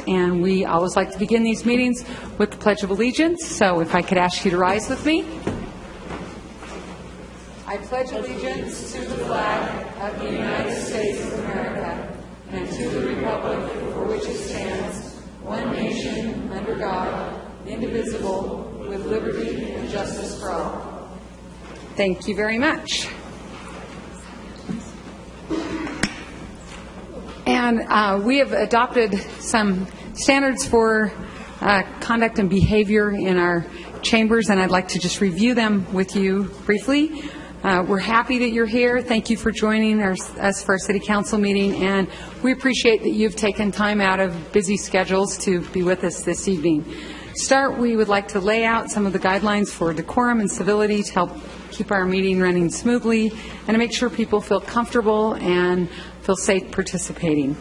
and we always like to begin these meetings with the Pledge of Allegiance. So if I could ask you to rise with me. I pledge allegiance to the flag of the United States of America and to the republic for which it stands, one nation, under God, indivisible, with liberty and justice for all. Thank you very much. And we have adopted some standards for conduct and behavior in our chambers, and I'd like to just review them with you briefly. We're happy that you're here. Thank you for joining us for our City Council meeting, and we appreciate that you've taken time out of busy schedules to be with us this evening. To start, we would like to lay out some of the guidelines for decorum and civility to help keep our meeting running smoothly and to make sure people feel comfortable and feel safe participating.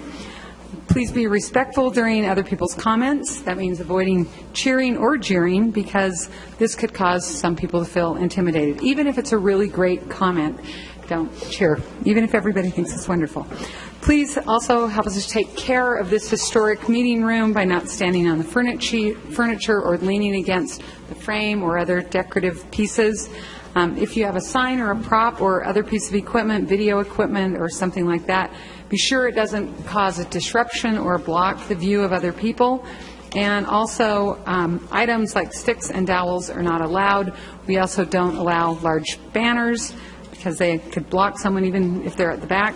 Please be respectful during other people's comments. That means avoiding cheering or jeering, because this could cause some people to feel intimidated. Even if it's a really great comment, don't cheer, even if everybody thinks it's wonderful. Please also help us to take care of this historic meeting room by not standing on the furniture or leaning against the frame or other decorative pieces. If you have a sign or a prop or other piece of equipment, video equipment or something like that, be sure it doesn't cause a disruption or block the view of other people. And also, items like sticks and dowels are not allowed. We also don't allow large banners because they could block someone even if they're at the back.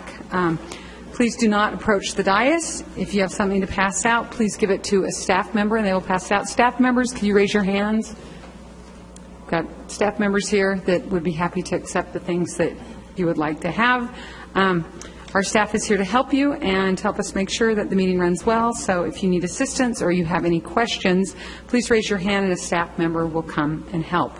Please do not approach the dais. If you have something to pass out, please give it to a staff member and they will pass it out. Staff members, can you raise your hands? We've got staff members here that would be happy to accept the things that you would like to have. Our staff is here to help you and to help us make sure that the meeting runs well. So if you need assistance or you have any questions, please raise your hand and a staff member will come and help.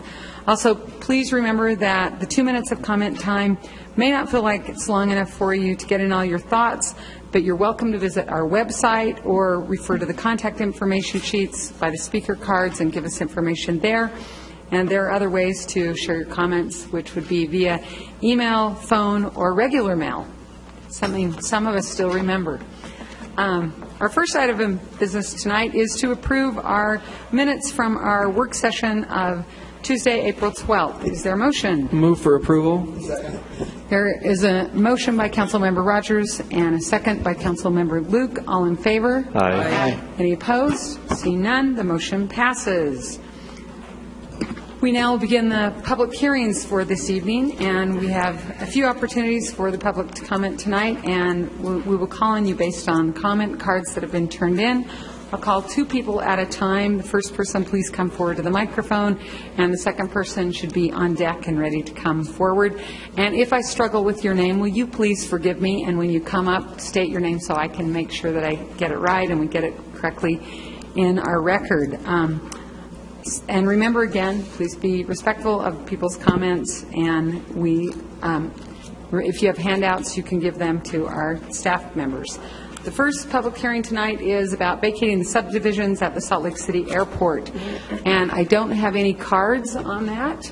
Also, please remember that the 2 minutes of comment time may not feel like it's long enough for you to get in all your thoughts, but you're welcome to visit our website or refer to the contact information sheets by the speaker cards and give us information there. And there are other ways to share your comments, which would be via email, phone, or regular mail, something some of us still remember. Our first item of business tonight is to approve our minutes from our work session of Tuesday, April 12th. Is there a motion? Move for approval. Second. There is a motion by Councilmember Rogers and a second by Councilmember Luke. All in favor? Aye. Any opposed? Seeing none, the motion passes. We now begin the public hearings for this evening, and we have a few opportunities for the public to comment tonight, and we will call on you based on comment cards that have been turned in. I'll call 2 people at a time. The first person, please come forward to the microphone, and the second person should be on deck and ready to come forward. And if I struggle with your name, will you please forgive me, and when you come up, state your name so I can make sure that I get it right and we get it correctly in our record. And remember, again, please be respectful of people's comments, and if you have handouts, you can give them to our staff members. The first public hearing tonight is about vacating the subdivisions at the Salt Lake City Airport, and I don't have any cards on that.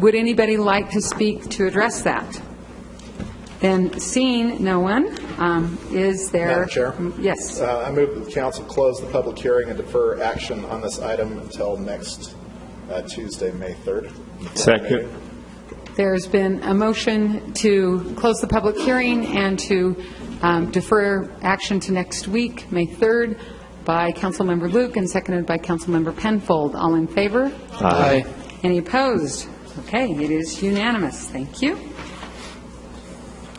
Would anybody like to speak to address that? Then, seeing no one, is there... Madam Chair? Yes. I move that the council close the public hearing and defer action on this item until next Tuesday, May 3rd. Second. There's been a motion to close the public hearing and to defer action to next week, May 3rd, by Councilmember Luke and seconded by Councilmember Penfold. All in favor? Aye. Any opposed? Okay, it is unanimous. Thank you.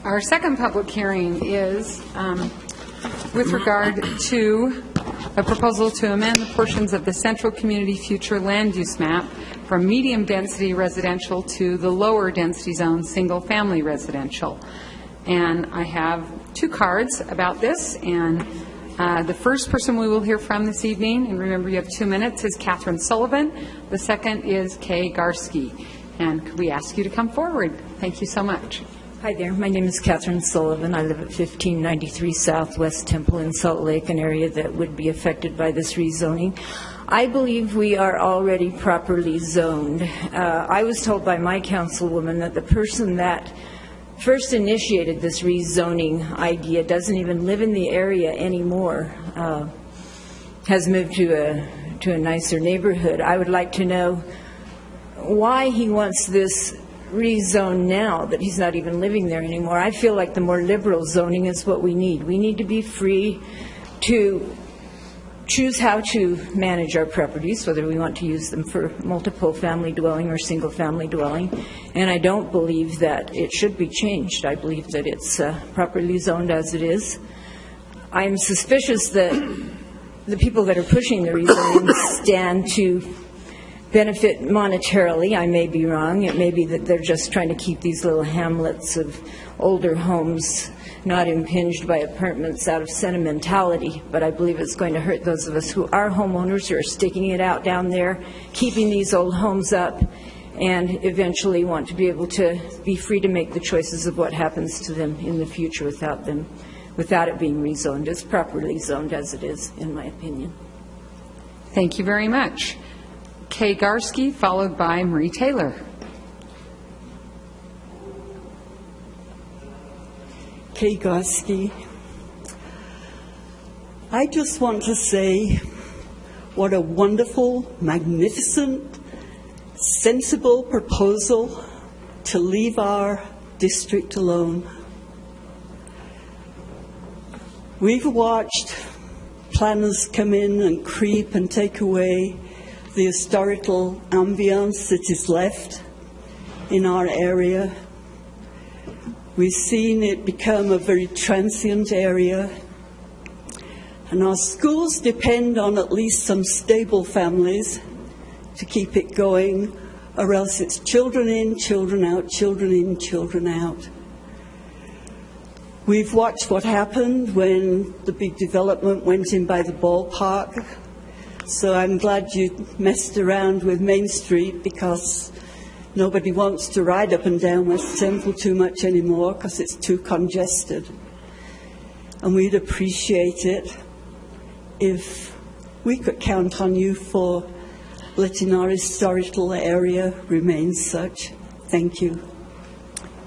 Our second public hearing is with regard to a proposal to amend the portions of the Central Community Future Land Use Map from medium-density residential to the lower-density zone single-family residential. And I have 2 cards about this, and the first person we will hear from this evening, and remember you have 2 minutes, is Catherine Sullivan. The second is Kay Garski. And could we ask you to come forward? Thank you so much. Hi there. My name is Catherine Sullivan. I live at 1593 Southwest Temple in Salt Lake, an area that would be affected by this rezoning. I believe we are already properly zoned. I was told by my councilwoman that the person that first initiated this rezoning idea doesn't even live in the area anymore. has moved to a nicer neighborhood. I would like to know why he wants this rezone now that he's not even living there anymore. I feel like the more liberal zoning is what we need. We need to be free to choose how to manage our properties, whether we want to use them for multiple family dwelling or single family dwelling. And I don't believe that it should be changed. I believe that it's properly zoned as it is. I'm suspicious that the people that are pushing the rezoning stand to benefit monetarily. I may be wrong. It may be that they're just trying to keep these little hamlets of older homes not impinged by apartments out of sentimentality, but I believe it's going to hurt those of us who are homeowners, who are sticking it out down there, keeping these old homes up, and eventually want to be able to be free to make the choices of what happens to them in the future without it being rezoned. It's properly zoned as it is, in my opinion. Thank you very much. Kay Garski, followed by Marie Taylor. Kay Garski. I just want to say what a wonderful, magnificent, sensible proposal to leave our district alone. We've watched planners come in and creep and take away the historical ambience that is left in our area. We've seen it become a very transient area, and our schools depend on at least some stable families to keep it going, or else it's children in, children out, children in, children out. We've watched what happened when the big development went in by the ballpark, so I'm glad you messed around with Main Street, because nobody wants to ride up and down West Temple too much anymore because it's too congested. And we'd appreciate it if we could count on you for letting our historical area remain such. Thank you.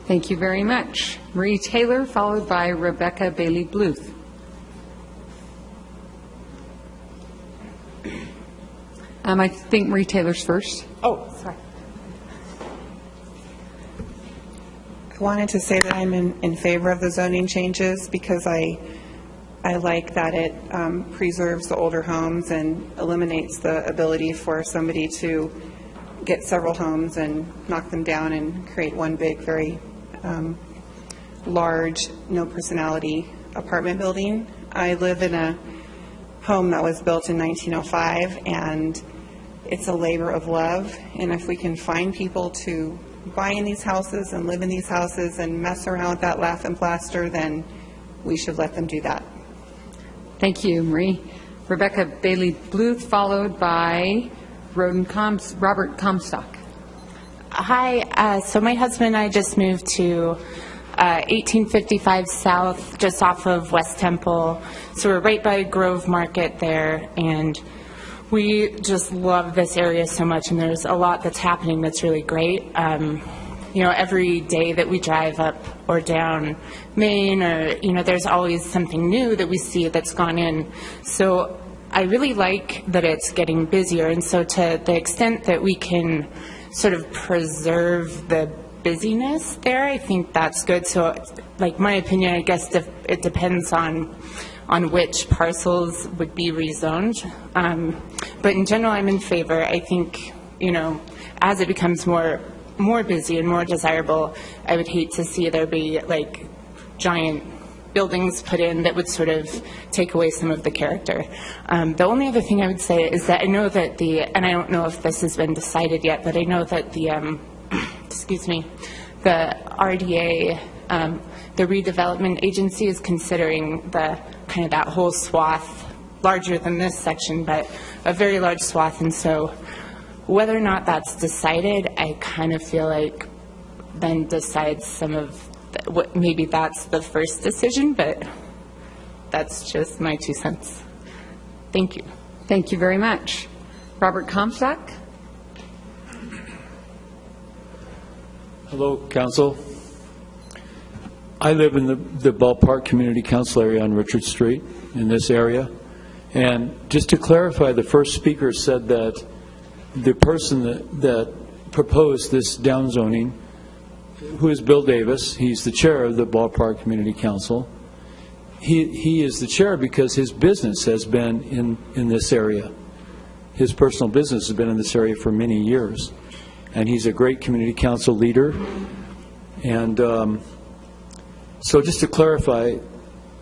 Thank you very much. Marie Taylor, followed by Rebecca Bailey Bluth. I think Marie Taylor's first. Oh, sorry. I wanted to say that I'm in favor of the zoning changes because I like that it preserves the older homes and eliminates the ability for somebody to get several homes and knock them down and create one big, very large, no personality apartment building. I live in a home that was built in 1905, and it's a labor of love. And if we can find people to buy in these houses and live in these houses and mess around with that lath and plaster, then we should let them do that. Thank you, Marie. Rebecca Bailey Bluth, followed by Robert Comstock. Hi, so my husband and I just moved to 1855 South, just off of West Temple. So we're right by Grove Market there, and we just love this area so much, and there's a lot that's happening that's really great. You know, every day that we drive up or down Main, or, you know, there's always something new that we see that's gone in. So I really like that it's getting busier, and so to the extent that we can sort of preserve the busyness there, I think that's good. So, like, my opinion, I guess it depends on which parcels would be rezoned. But in general, I'm in favor. I think, you know, as it becomes more busy and more desirable, I would hate to see there be, like, giant buildings put in that would sort of take away some of the character. The only other thing I would say is that I know that and I don't know if this has been decided yet, but I know that the RDA, the redevelopment agency, is considering the kind of that whole swath, larger than this section, but a very large swath. And so whether or not that's decided, I kind of feel like then decides some of what, maybe that's the first decision, but that's just my 2 cents. Thank you. Thank you very much. Robert Comstock. Hello, Council. I live in the Ballpark Community Council area on Richard Street in this area, And just to clarify, the first speaker said that the person that proposed this downzoning, who is Bill Davis, he's the chair of the Ballpark Community Council. He is the chair because his business has been in this area. His personal business has been in this area for many years. And he's a great community council leader. And so just to clarify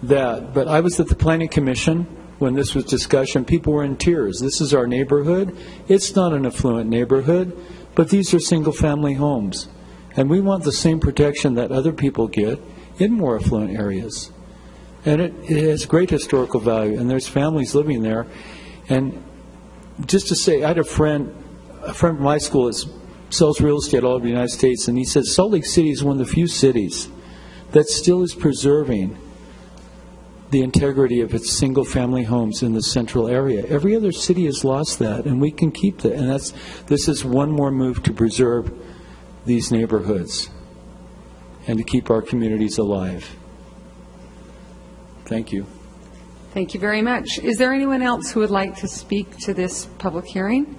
that, but I was at the Planning Commission when this was discussion. People were in tears. This is our neighborhood. It's not an affluent neighborhood, but these are single-family homes. And we want the same protection that other people get in more affluent areas. And it has great historical value, and there's families living there. And just to say, I had a friend from my school that sells real estate all over the United States, and he said Salt Lake City is one of the few cities that still is preserving the integrity of its single-family homes in the central area. Every other city has lost that, and we can keep that. And this is one more move to preserve these neighborhoods and to keep our communities alive. Thank you. Thank you very much. Is there anyone else who would like to speak to this public hearing?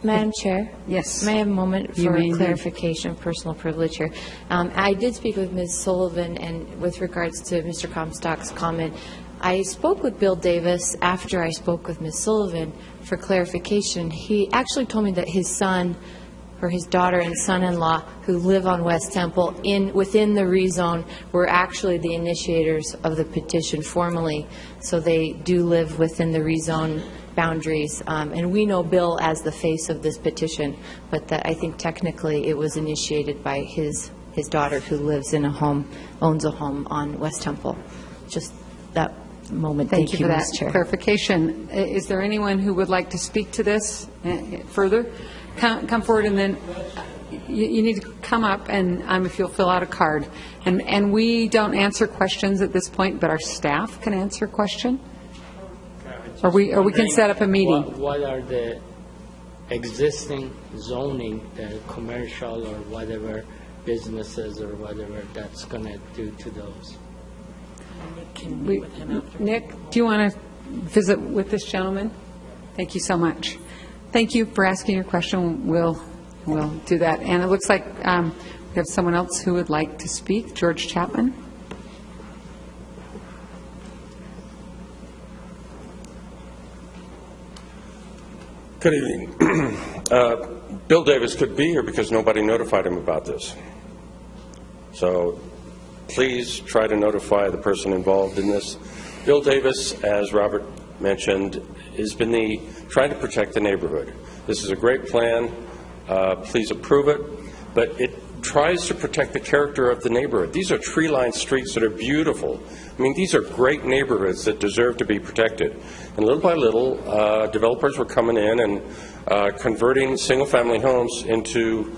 Madam Chair? Yes. May I have a moment You for may. clarification of personal privilege here? I did speak with Ms. Sullivan, and with regards to Mr. Comstock's comment, I spoke with Bill Davis after I spoke with Ms. Sullivan for clarification. He actually told me that his son or his daughter and son-in-law who live on West Temple within the rezone were actually the initiators of the petition formally. So they do live within the rezone boundaries. And we know Bill as the face of this petition, but that I think technically it was initiated by his daughter who lives in a home, owns a home on West Temple. Just that moment. Thank you for that Ms. Chair. clarification. Is there anyone who would like to speak to this further? Come forward, and then you need to come up, and if you'll fill out a card. And we don't answer questions at this point, but our staff can answer a question. Or we can set up a meeting. What are the existing zoning, the commercial or whatever businesses or whatever that's going to do to those? Nick, do you want to visit with this gentleman? Thank you so much. Thank you for asking your question. We'll do that. And it looks like we have someone else who would like to speak. George Chapman. Good evening. Bill Davis could be here because nobody notified him about this. So please try to notify the person involved in this. Bill Davis, as Robert mentioned, has been trying to protect the neighborhood. This is a great plan. Please approve it. But it tries to protect the character of the neighborhood. These are tree-lined streets that are beautiful. I mean, these are great neighborhoods that deserve to be protected. And little by little, developers were coming in and converting single-family homes into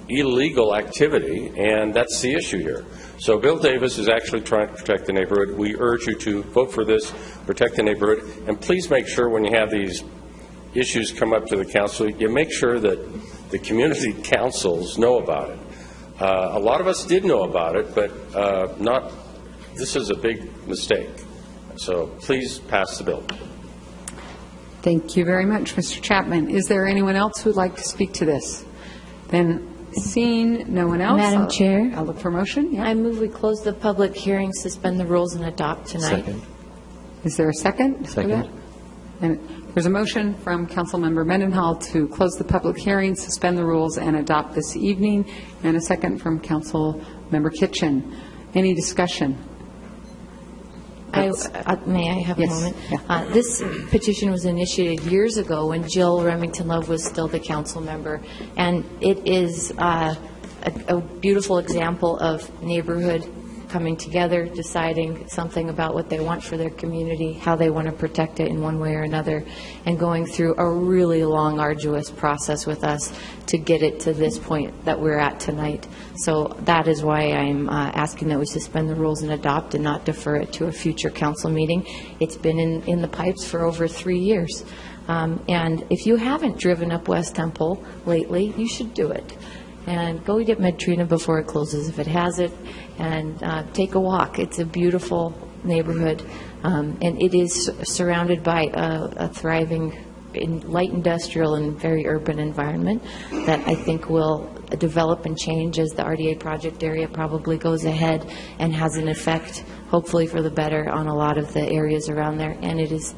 illegal activity, and that's the issue here. So Bill Davis is actually trying to protect the neighborhood. We urge you to vote for this, protect the neighborhood, and please make sure when you have these issues come up to the council, you make sure that the community councils know about it. A lot of us did know about it, but this is a big mistake. So please pass the bill. Thank you very much, Mr. Chapman. Is there anyone else who would like to speak to this? Then, seeing no one else, Madam Chair? I'll look for a motion. Yeah. I move we close the public hearing, suspend the rules, and adopt tonight. Second. Is there a second? Second. For that? And there's a motion from Councilmember Mendenhall to close the public hearing, suspend the rules, and adopt this evening, and a second from Councilmember Kitchen. Any discussion? May I have Yes. a moment? Yeah. This petition was initiated years ago when Jill Remington Love was still the council member, and it is a beautiful example of neighborhood coming together, deciding something about what they want for their community, how they want to protect it in one way or another, and going through a really long, arduous process with us to get it to this point that we're at tonight. So that is why I'm asking that we suspend the rules and adopt and not defer it to a future council meeting. It's been in the pipes for over 3 years. And if you haven't driven up West Temple lately, you should do it. And go get Medtrina before it closes if it has it, and take a walk. It's a beautiful neighborhood, and it is surrounded by a thriving light industrial and very urban environment that I think will develop and change as the RDA project area probably goes ahead and has an effect, hopefully for the better, on a lot of the areas around there. And it is,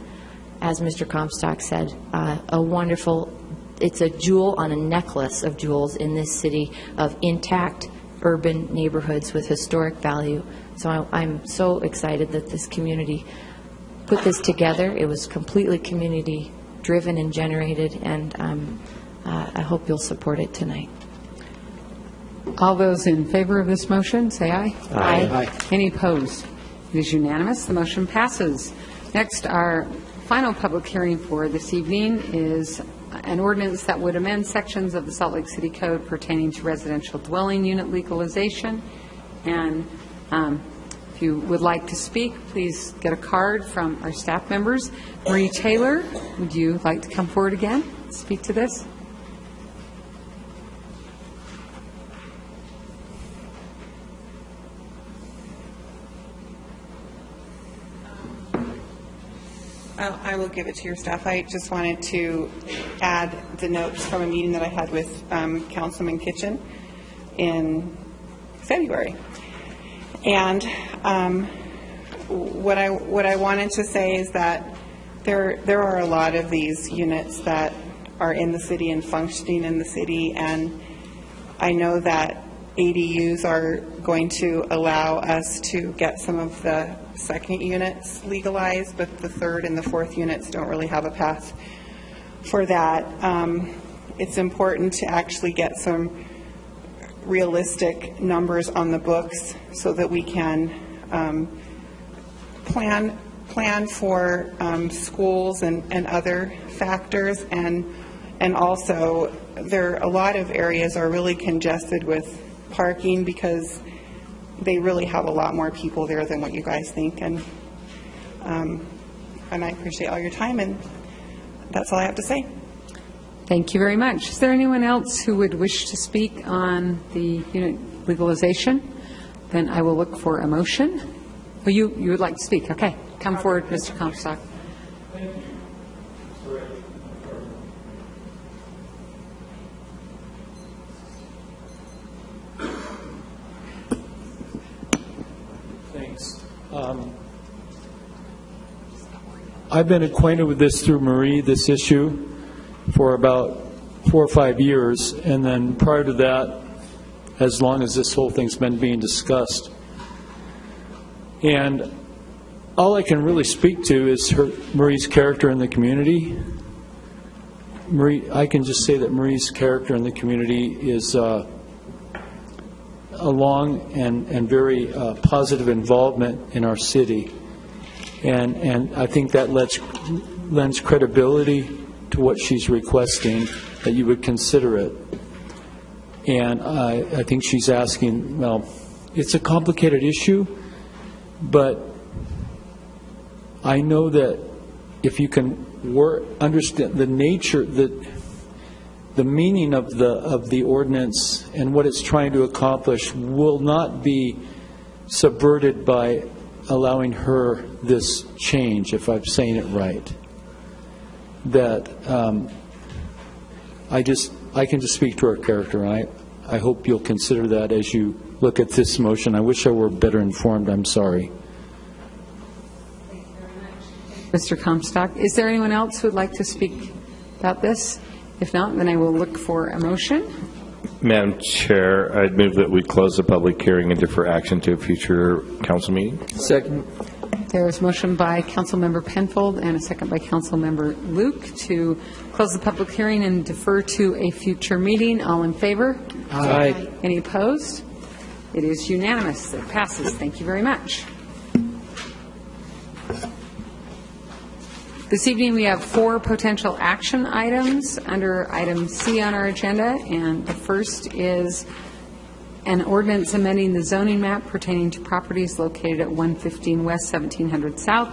as Mr. Comstock said, a wonderful, it's a jewel on a necklace of jewels in this city of intact urban neighborhoods with historic value. So I'm so excited that this community put this together. It was completely community-driven and generated, and I hope you'll support it tonight. All those in favor of this motion, say aye. Aye. Any opposed? It is unanimous. The motion passes. Next, our final public hearing for this evening is an ordinance that would amend sections of the Salt Lake City Code pertaining to residential dwelling unit legalization. And if you would like to speak, please get a card from our staff members. Marie Taylor, would you like to come forward again, speak to this? I will give it to your staff. I just wanted to add the notes from a meeting that I had with Councilman Kitchen in February. And what I wanted to say is that there are a lot of these units that are in the city and functioning in the city, and I know that ADUs are going to allow us to get some of the second units legalized, but the third and the fourth units don't really have a path for that. It's important to actually get some realistic numbers on the books so that we can plan for schools and other factors, and also a lot of areas are really congested with parking because they really have a lot more people there than what you guys think, and I appreciate all your time, and that's all I have to say. Thank you very much. Is there anyone else who would wish to speak on the unit legalization? Then I will look for a motion. Oh, you would like to speak? Okay. Come forward, Mr. Comstock. Thanks. I've been acquainted with this through Marie, this issue, for about 4 or 5 years, and then prior to that, as long as this whole thing's been being discussed. And all I can really speak to is Marie's character in the community. I can just say that Marie's character in the community is a long and very positive involvement in our city. And I think that lends credibility to what she's requesting, that you would consider it. And I think she's asking, well, it's a complicated issue, but I know that if you can understand the nature, the meaning of the ordinance and what it's trying to accomplish will not be subverted by allowing her this change, if I'm saying it right. That I can just speak to her character, and I hope you'll consider that as you look at this motion. I wish I were better informed. I'm sorry. Mr. Comstock, is there anyone else who would like to speak about this? If not, then I will look for a motion. Madam Chair, I'd move that we close the public hearing and defer action to a future council meeting. Second. There is a motion by Councilmember Penfold and a second by Councilmember Luke to close the public hearing and defer to a future meeting. All in favor? Aye. Any opposed? It is unanimous. It passes. Thank you very much. This evening we have 4 potential action items under item C on our agenda, and the first is an ordinance amending the zoning map pertaining to properties located at 115 West 1700 South,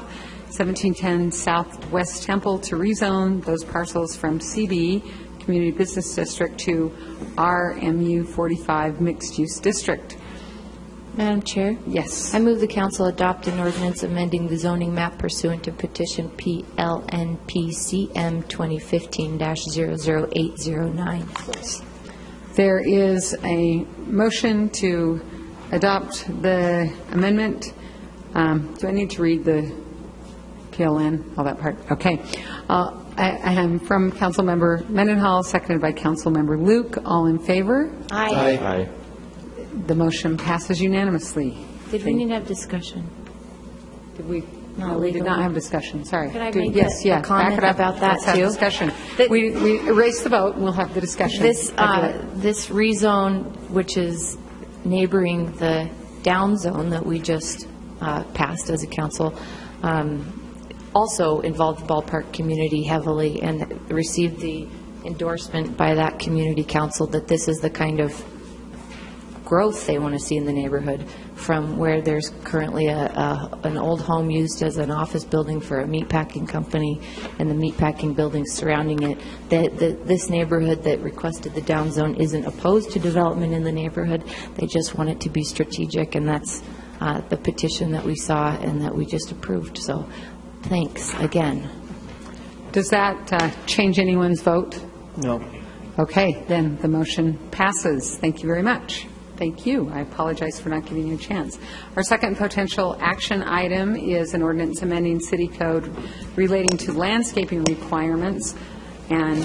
1710 South West Temple to rezone those parcels from CB, Community Business District, to RMU 45 Mixed Use District. Madam Chair? Yes. I move the council adopt an ordinance amending the zoning map pursuant to petition PLNPCM 2015-00809. There is a motion to adopt the amendment. Do I need to read the PLN, all that part? Okay. I am from Councilmember Mendenhall, seconded by Councilmember Luke. All in favor? Aye. Aye. The motion passes unanimously. Did we need to have discussion? Did we? Not No, we did legally. not have discussion, sorry. Could I Do- make yes, a yeah, comment back it up. about that, Let's have too? discussion. That- We erase the vote, and we'll have the discussion. This Have this rezone, which is neighboring the down zone that we just passed as a council, also involved the ballpark community heavily and received the endorsement by that community council that this is the kind of growth they want to see in the neighborhood, from where there's currently an old home used as an office building for a meatpacking company and the meatpacking buildings surrounding it. This neighborhood that requested the down zone isn't opposed to development in the neighborhood. They just want it to be strategic, and that's the petition that we saw and that we just approved. So thanks again. Does that change anyone's vote? No. Okay, then the motion passes. Thank you very much. Thank you. I apologize for not giving you a chance. Our second potential action item is an ordinance amending city code relating to landscaping requirements. And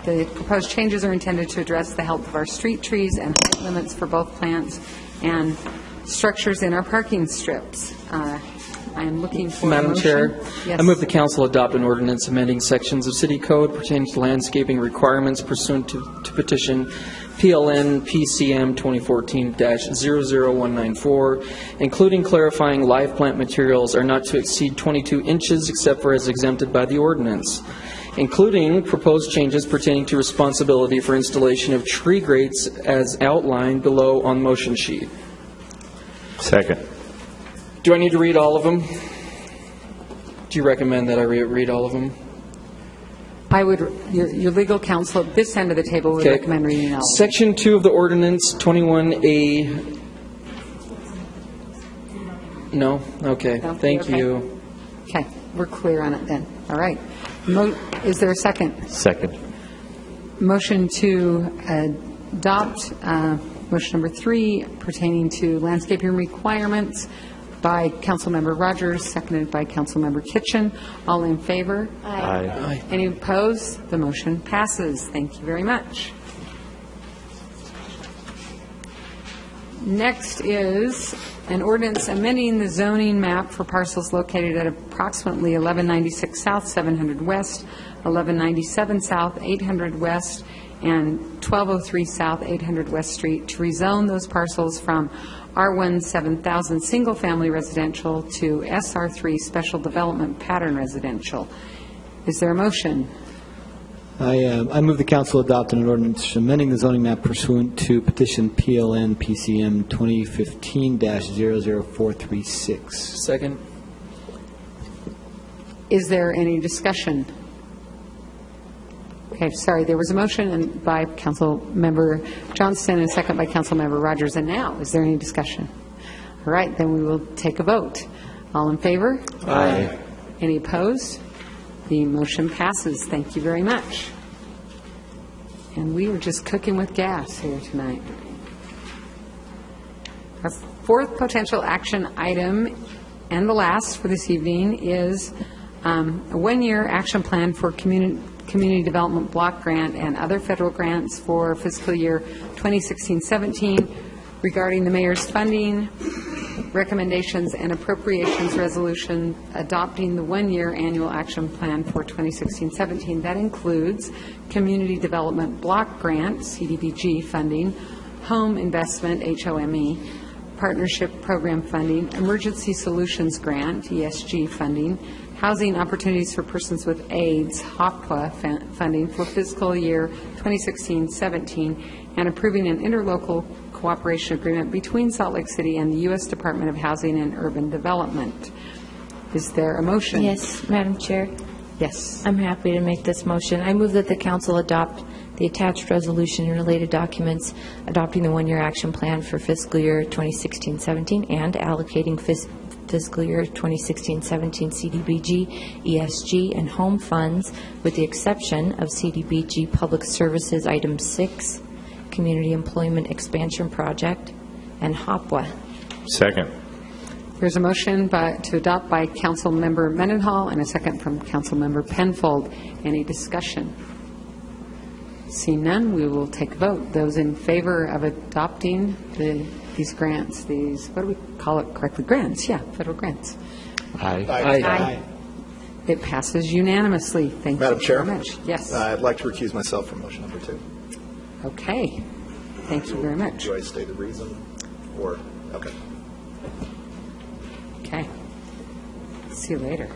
the proposed changes are intended to address the health of our street trees and height limits for both plants and structures in our parking strips. I am looking for a Madam motion. Chair, Yes. I move the council adopt an ordinance amending sections of city code pertaining to landscaping requirements pursuant to petition PLN PCM 2014-00194, including clarifying live plant materials are not to exceed 22 inches except for as exempted by the ordinance, including proposed changes pertaining to responsibility for installation of tree grates as outlined below on motion sheet. Second. Do I need to read all of them? Do you recommend that I read all of them? I would, your legal counsel at this end of the table would Okay. recommend reading all. Section 2 of the ordinance, 21A. No? Okay. No? Thank Okay. you. Okay, we're clear on it then. All right. Is there a second? Second. Motion to adopt motion number 3 pertaining to landscaping requirements by Councilmember Rogers, seconded by Councilmember Kitchen. All in favor? Aye. Any opposed? The motion passes. Thank you very much. Next is an ordinance amending the zoning map for parcels located at approximately 1196 South, 700 West, 1197 South, 800 West, and 1203 South, 800 West Street to rezone those parcels from R1 7000 single-family residential to SR3 special development pattern residential. Is there a motion? I move the council adopt an ordinance amending the zoning map pursuant to petition PLN PCM 2015-00436. Second. Is there any discussion? Okay, sorry, there was a motion by Councilmember Johnston and a second by Councilmember Rogers. And now, is there any discussion? All right, then we will take a vote. All in favor? Aye. Any opposed? The motion passes. Thank you very much. And we were just cooking with gas here tonight. Our fourth potential action item, and the last for this evening, is a one-year action plan for community development block grant and other federal grants for fiscal year 2016-17 regarding the mayor's funding, recommendations, and appropriations resolution adopting the one-year annual action plan for 2016-17. That includes community development block grant, CDBG funding, home investment, HOME, partnership program funding, emergency solutions grant, ESG funding, housing opportunities for persons with AIDS, HOPWA funding for fiscal year 2016-17, and approving an interlocal cooperation agreement between Salt Lake City and the U.S. Department of Housing and Urban Development. Is there a motion? Yes, Madam Chair. Yes. I'm happy to make this motion. I move that the council adopt the attached resolution and related documents adopting the one-year action plan for fiscal year 2016-17 and allocating fiscal year 2016-17 CDBG, ESG, and home funds, with the exception of CDBG Public Services Item 6, Community Employment Expansion Project, and HOPWA. Second. There's a motion to adopt by Council Member Mendenhall and a second from Council Member Penfold. Any discussion? Seeing none, we will take a vote. Those in favor of adopting these grants, what do we call it correctly? Grants, yeah, federal grants. Aye. Aye. It passes unanimously. Thank Madam you Chair? very much. Yes. I'd like to recuse myself from motion number 2. Okay. Thank you very much. Do I state a reason? Or, okay. Okay. See you later.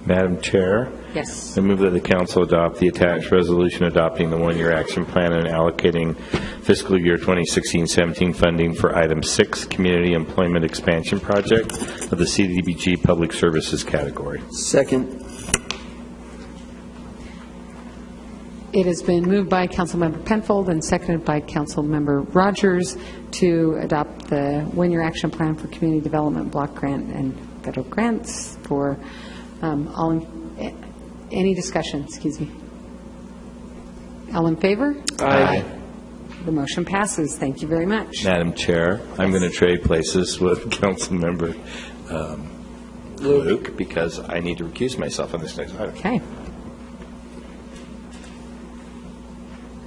Madam Chair, Yes. I move that the council adopt the attached resolution adopting the one-year action plan and allocating fiscal year 2016-17 funding for Item 6, Community Employment Expansion Project of the CDBG Public Services category. Second. It has been moved by Councilmember Penfold and seconded by Councilmember Rogers to adopt the one-year action plan for community development block grant and federal grants for any discussion, excuse me. All in favor? Aye. The motion passes. Thank you very much. Madam Chair, I'm going to trade places with Councilmember Luke because I need to recuse myself on this next item. Okay.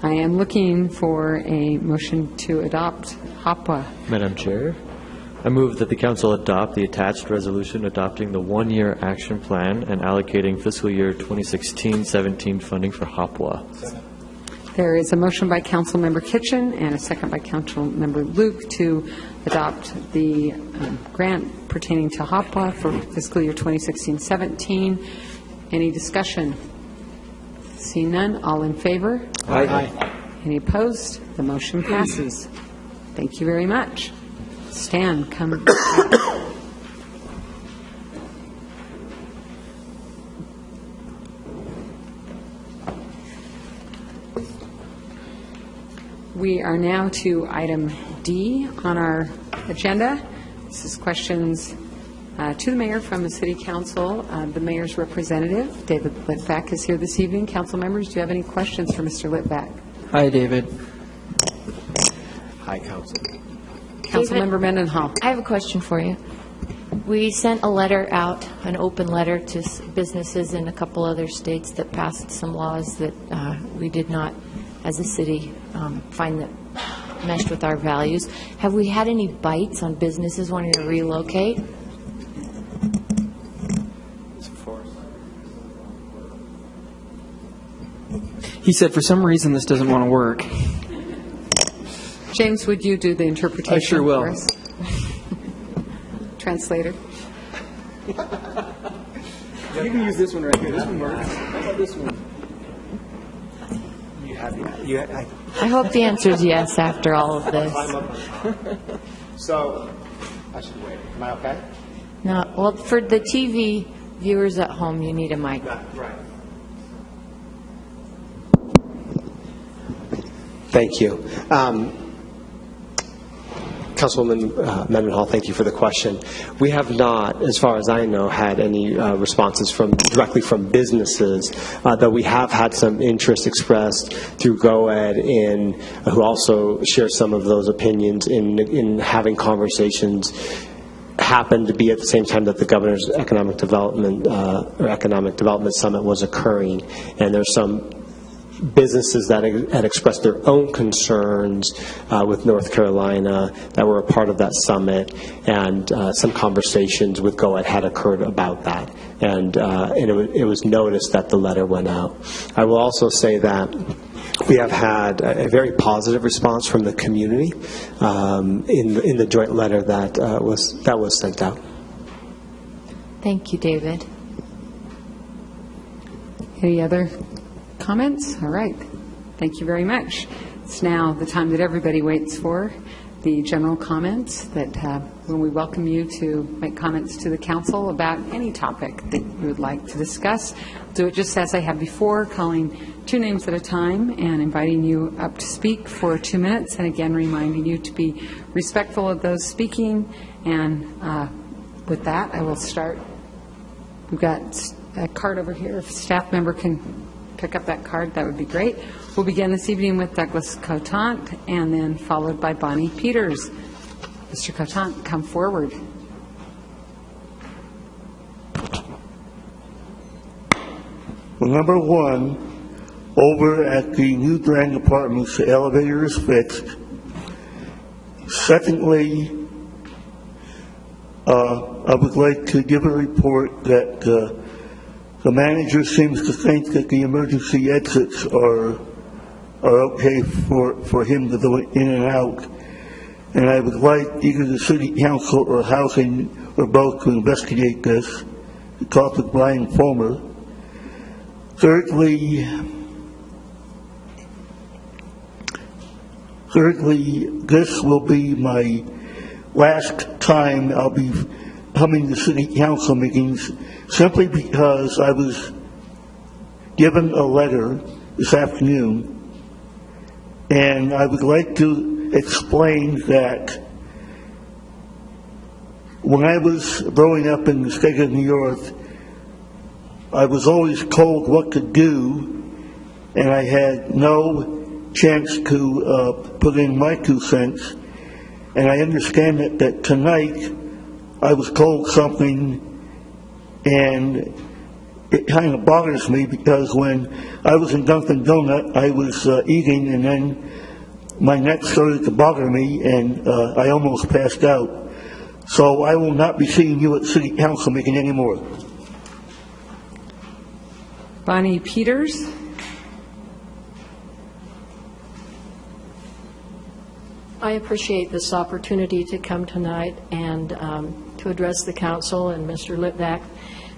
I am looking for a motion to adopt HOPWA. Madam Chair, I move that the council adopt the attached resolution adopting the one-year action plan and allocating fiscal year 2016-17 funding for HOPWA. There is a motion by Councilmember Kitchen and a second by Councilmember Luke to adopt the grant pertaining to HOPWA for fiscal year 2016-17. Any discussion? Seeing none, all in favor? Aye. Any opposed? The motion passes. Thank you very much. Stan, come. We are now to item D on our agenda. This is questions to the mayor from the city council. The mayor's representative, David Litvack, is here this evening. Council members, do you have any questions for Mr. Litvack? Hi, David. Hi, council. Councilmember Mendenhall. I have a question for you. We sent a letter out, an open letter to businesses in a couple other states that passed some laws that we did not, as a city, find that meshed with our values. Have we had any bites on businesses wanting to relocate? He said for some reason this doesn't want to work. James, would you do the interpretation? I sure will. For us? Translator. You can use this one right here. This one works. How about this one? I hope the answer is yes after all of this. So, I should wait. Am I okay? No, well, for the TV viewers at home, you need a mic. Right. Thank you. Councilwoman Mendenhall, thank you for the question. We have not, as far as I know, had any responses directly from businesses, though we have had some interest expressed through GoEd who also share some of those opinions in having conversations. Happened to be at the same time that the governor's economic development summit was occurring, and there's some businesses that had expressed their own concerns with North Carolina that were a part of that summit, and some conversations with GoEd had occurred about that, and it was noticed that the letter went out. I will also say that we have had a very positive response from the community in the joint letter that was sent out. Thank you, David. Any other comments? All right. Thank you very much. It's now the time that everybody waits for, the general comments, that when we welcome you to make comments to the council about any topic that you would like to discuss. Do it just as I have before, calling 2 names at a time and inviting you up to speak for 2 minutes, and again reminding you to be respectful of those speaking. And with that, I will start. We've got a card over here. If a staff member can pick up that card, that would be great. We'll begin this evening with Douglas Cotant and then followed by Bonnie Peters. Mr. Cotant, come forward. Well, number 1, over at the new Durang Apartments, the elevator is fixed. Secondly, I would like to give a report that the manager seems to think that the emergency exits are okay for him to go in and out. And I would like either the city council or housing or both to investigate this, to talk with Brian Fulmer. Thirdly, this will be my last time I'll be coming to city council meetings, simply because I was given a letter this afternoon, and I would like to explain that when I was growing up in the state of New York, I was always told what to do, and I had no chance to put in my 2 cents. And I understand that tonight I was told something, and it kind of bothers me, because when I was in Dunkin' Donut, I was eating, and then my neck started to bother me, and I almost passed out. So I will not be seeing you at City Council meeting anymore. Bonnie Peters. I appreciate this opportunity to come tonight and to address the council and Mr. Litvak.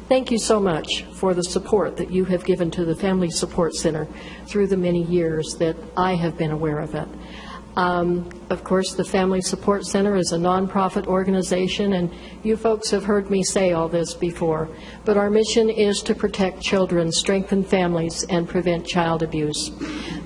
Thank you so much for the support that you have given to the Family Support Center through the many years that I have been aware of it. Of course, the Family Support Center is a nonprofit organization, and you folks have heard me say all this before, but our mission is to protect children, strengthen families, and prevent child abuse.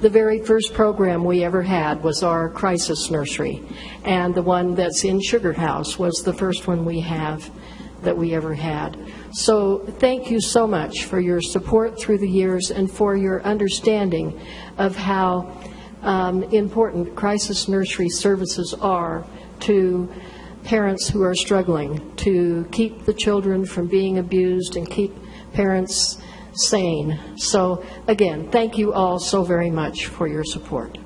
The very first program we ever had was our crisis nursery, and the one that's in Sugar House was the first one we ever had. So thank you so much for your support through the years and for your understanding of how important crisis nursery services are to parents who are struggling to keep the children from being abused and keep parents sane. So again, thank you all so very much for your support.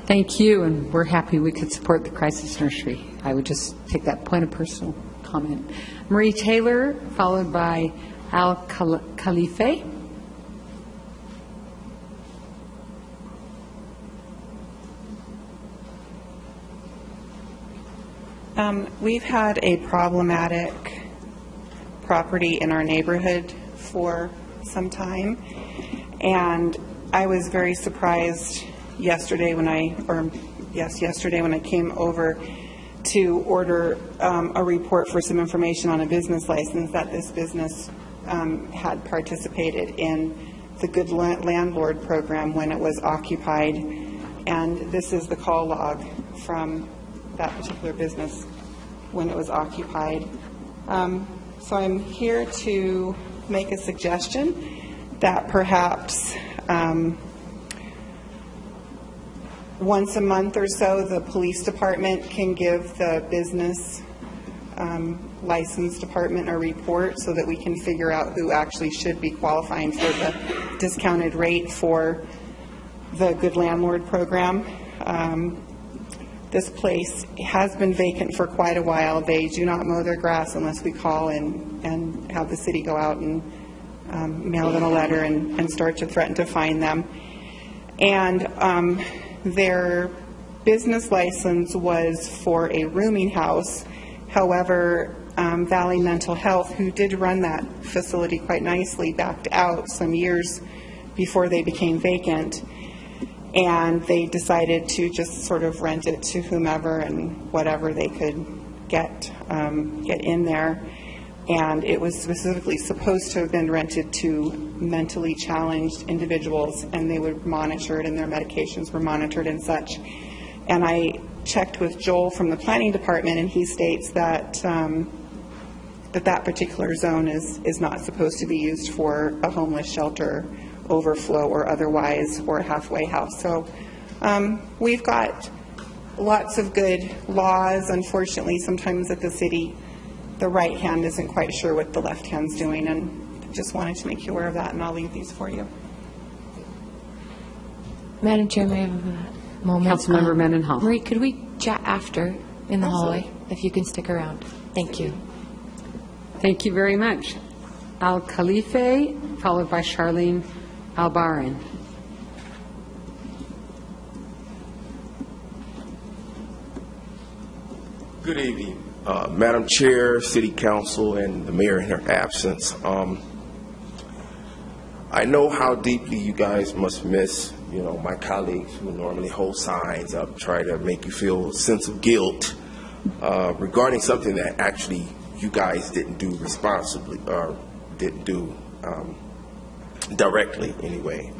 Thank you, and we're happy we could support the crisis nursery. I would just take that point of personal comment. Marie Taylor, followed by Al Khalife. We've had a problematic property in our neighborhood for some time, and I was very surprised yesterday when I came over to order a report for some information on a business license that this business had participated in the Good Landlord program when it was occupied, and this is the call log from that particular business when it was occupied. So I'm here to make a suggestion that perhaps once a month or so the police department can give the business license department a report so that we can figure out who actually should be qualifying for the discounted rate for the Good Landlord program. This place has been vacant for quite a while. They do not mow their grass unless we call and have the city go out and mail them a letter and start to threaten to fine them. And their business license was for a rooming house. However, Valley Mental Health, who did run that facility quite nicely, backed out some years before they became vacant. and they decided to just sort of rent it to whomever and whatever they could get in there. And it was specifically supposed to have been rented to mentally challenged individuals, and they were monitored, and their medications were monitored and such. And I checked with Joel from the planning department, and he states that that particular zone is not supposed to be used for a homeless shelter, overflow, or otherwise, or a halfway house. So we've got lots of good laws. Unfortunately, sometimes at the city, the right hand isn't quite sure what the left hand's doing, and just wanted to make you aware of that, and I'll leave these for you. Madam Chair, may I have a moment? Councilmember Mendenhall. Marie, could we chat after in the Absolutely. hallway, if you can stick around? Thank you. Thank you very much. Al Khalife, followed by Charlene Albarin. Good evening, Madam Chair, City Council, and the Mayor in her absence. I know how deeply you guys must miss, my colleagues who normally hold signs up, try to make you feel a sense of guilt regarding something that actually you guys didn't do responsibly, or didn't do directly anyway.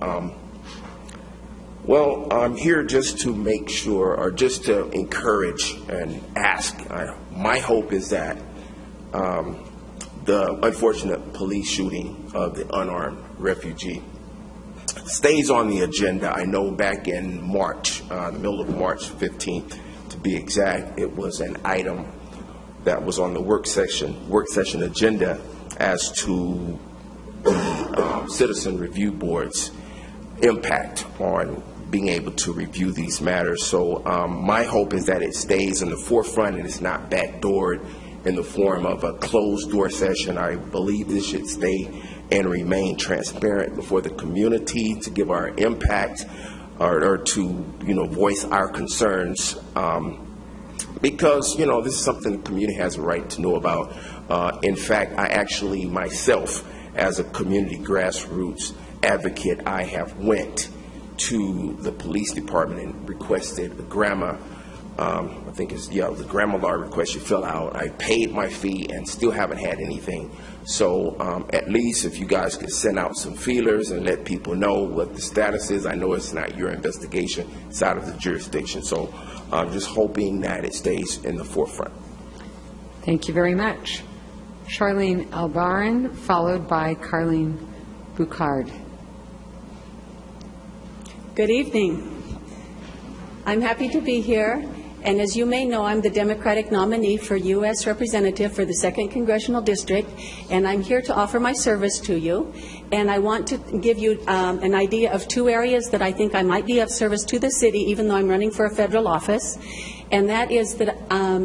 Well, I'm here just to make sure, or just to encourage and ask. My hope is that the unfortunate police shooting of the unarmed refugee stays on the agenda. I know back in March, the middle of March 15th, to be exact, it was an item that was on the work session agenda as to the Citizen Review Board's impact on being able to review these matters. So my hope is that it stays in the forefront and it's not backdoored in the form of a closed door session. I believe this should stay and remain transparent before the community to give our impact or to voice our concerns, because this is something the community has a right to know about. In fact, I actually myself, as a community grassroots advocate, I have went to the police department and requested the grandma, I think it's, the grandma law request you fill out. I paid my fee and still haven't had anything. So at least if you guys could send out some feelers and let people know what the status is. I know it's not your investigation, it's out of the jurisdiction. So I'm just hoping that it stays in the forefront. Thank you very much. Charlene Albarin, followed by Carlene Boucard. Good evening. I'm happy to be here, and as you may know, I'm the Democratic nominee for U.S. Representative for the 2nd Congressional District, and I'm here to offer my service to you. And I want to give you an idea of 2 areas that I think I might be of service to the city, even though I'm running for a federal office. And that is that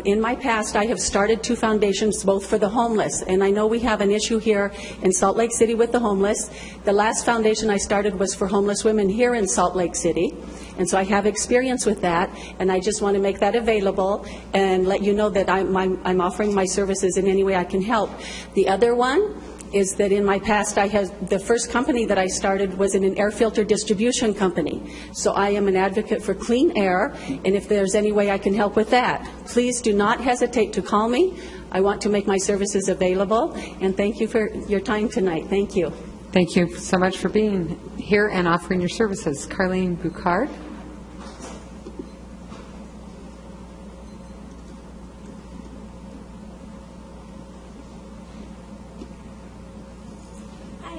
in my past, I have started 2 foundations, both for the homeless. And I know we have an issue here in Salt Lake City with the homeless. The last foundation I started was for homeless women here in Salt Lake City. And so I have experience with that, and I just want to make that available and let you know that I'm offering my services in any way I can help. The other one is that in my past, the first company that I started was in an air filter distribution company. So I am an advocate for clean air, and if there's any way I can help with that, please do not hesitate to call me. I want to make my services available, and thank you for your time tonight. Thank you. Thank you so much for being here and offering your services. Carlene Boucard.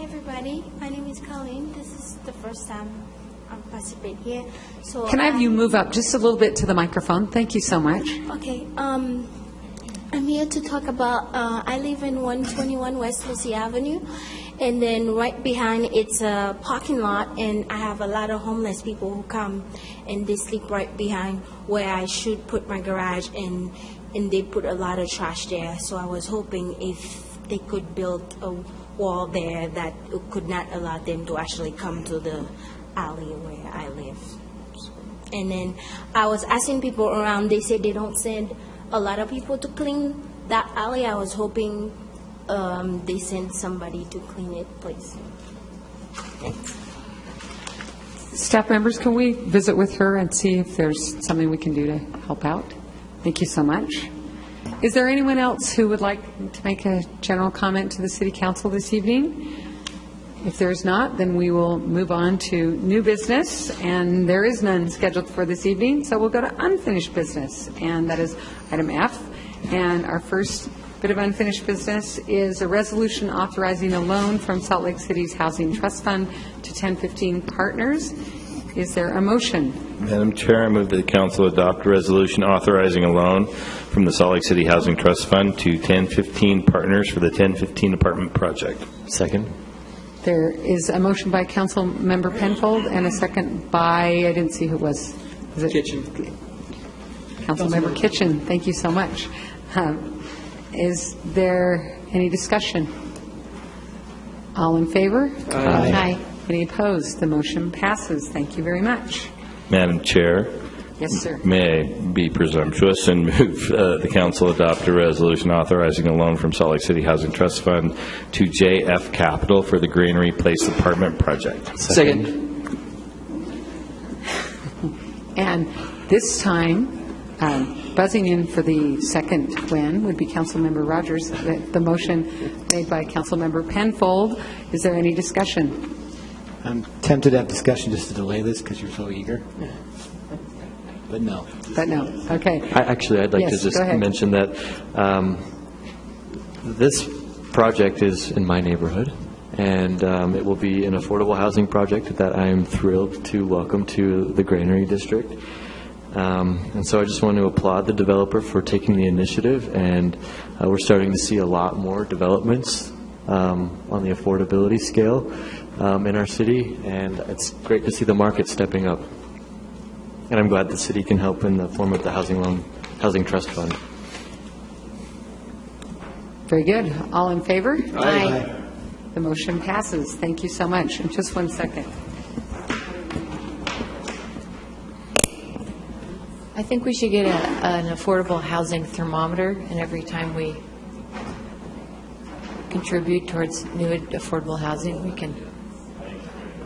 Everybody, my name is Colleen. This is the first time I'm participating here. So can I have you move up just a little bit to the microphone? Thank you so much. Okay. I'm here to talk about, I live in 121 West Lucy Avenue, and then right behind it's a parking lot, and I have a lot of homeless people who come and they sleep right behind where I should put my garage, and they put a lot of trash there. So I was hoping if they could build a wall there that could not allow them to actually come to the alley where I live. And then I was asking people around, they said they don't send a lot of people to clean that alley. I was hoping they send somebody to clean it, please. Thanks. Staff members, can we visit with her and see if there's something we can do to help out? Thank you so much. Is there anyone else who would like to make a general comment to the City Council this evening? If there's not, then we will move on to new business, and there is none scheduled for this evening, so we'll go to unfinished business, and that is item F. And our first bit of unfinished business is a resolution authorizing a loan from Salt Lake City's Housing Trust Fund to 1015 Partners. Is there a motion? Madam Chair, I move that the council adopt a resolution authorizing a loan from the Salt Lake City Housing Trust Fund to 1015 Partners for the 1015 apartment project. Second. There is a motion by Council Member Penfold and a second by, I didn't see who it was. Is it Kitchen. Council Member Kitchen. Thank you so much. Is there any discussion? All in favor? Aye. Any opposed? The motion passes. Thank you very much. Madam Chair. Yes, sir. May I be presumptuous and move the council adopt a resolution authorizing a loan from Salt Lake City Housing Trust Fund to JF Capital for the Granary Place apartment project. Second. And this time, buzzing in for the second win would be Councilmember Rogers. The motion made by Councilmember Penfold. Is there any discussion? I'm tempted to have discussion just to delay this because you're so eager. But no. But no. Okay. I'd like Yes, to just go ahead. mention that this project is in my neighborhood, and it will be an affordable housing project that I am thrilled to welcome to the Granary District. And so I just want to applaud the developer for taking the initiative, and we're starting to see a lot more developments on the affordability scale in our city, and it's great to see the market stepping up. And I'm glad the city can help in the form of the Housing Trust Fund. Very good. All in favor? Aye. The motion passes. Thank you so much. And just one second. I think we should get an affordable housing thermometer, and every time we contribute towards new affordable housing, we can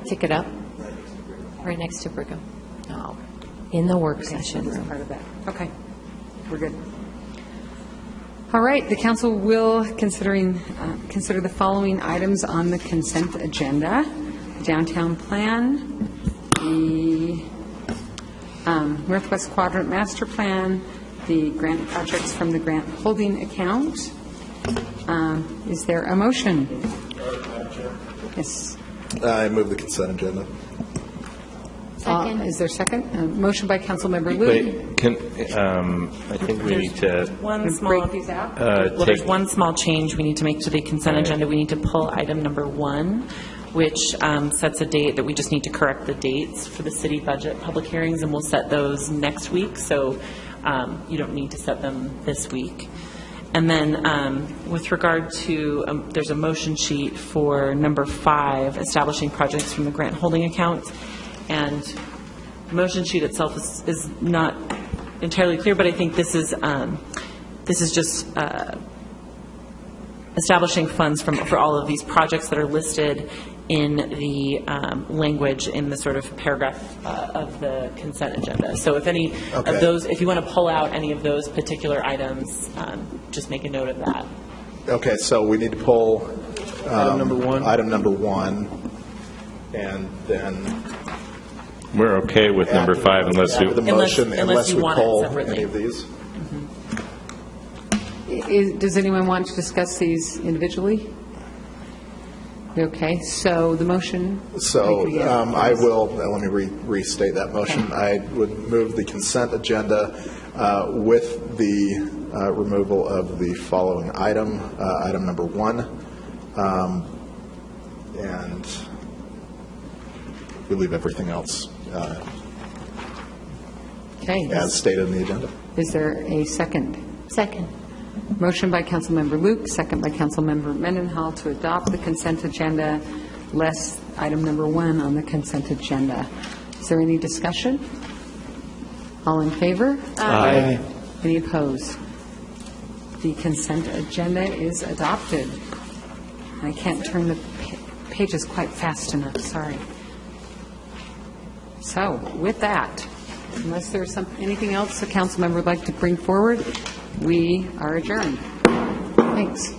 tick it up right next to Brigham. No, in the work session That's room. part of that. Okay. We're good. All right. The council will consider the following items on the consent agenda: the downtown plan, the Northwest Quadrant Master Plan, the grant projects from the grant holding account. Is there a motion? Yes. I move the consent agenda. Second. Is there a second? Motion by Councilmember Liu. Wait, I think we need to One small, break these out. well, there's one small change we need to make to the consent agenda. We need to pull item number 1, which sets a date that we just need to correct the dates for the city budget public hearings, and we'll set those next week, so you don't need to set them this week. And then with regard to, there's a motion sheet for number 5, establishing projects from the grant holding account. And the motion sheet itself is not entirely clear, but I think this is just establishing funds for all of these projects that are listed in the language in the sort of paragraph of the consent agenda. So if any of those, if you want to pull out any of those particular items, just make a note of that. Okay, so we need to pull Item number 1. Item number 1, and then We're okay with number 5 unless the motion, unless you we want it pull separately. any of these. Does anyone want to discuss these individually? Okay, so the motion. So I will, let me restate that motion. I would move the consent agenda with the removal of the following item, item number 1, and we leave everything else Okay. as stated in the agenda. Is there a second? Second. Motion by Councilmember Luke, second by Councilmember Mendenhall to adopt the consent agenda, less item number 1 on the consent agenda. Is there any discussion? All in favor? Aye. Any opposed? The consent agenda is adopted. I can't turn the pages quite fast enough, sorry. So with that, unless there's anything else a council member would like to bring forward, we are adjourned. Thanks.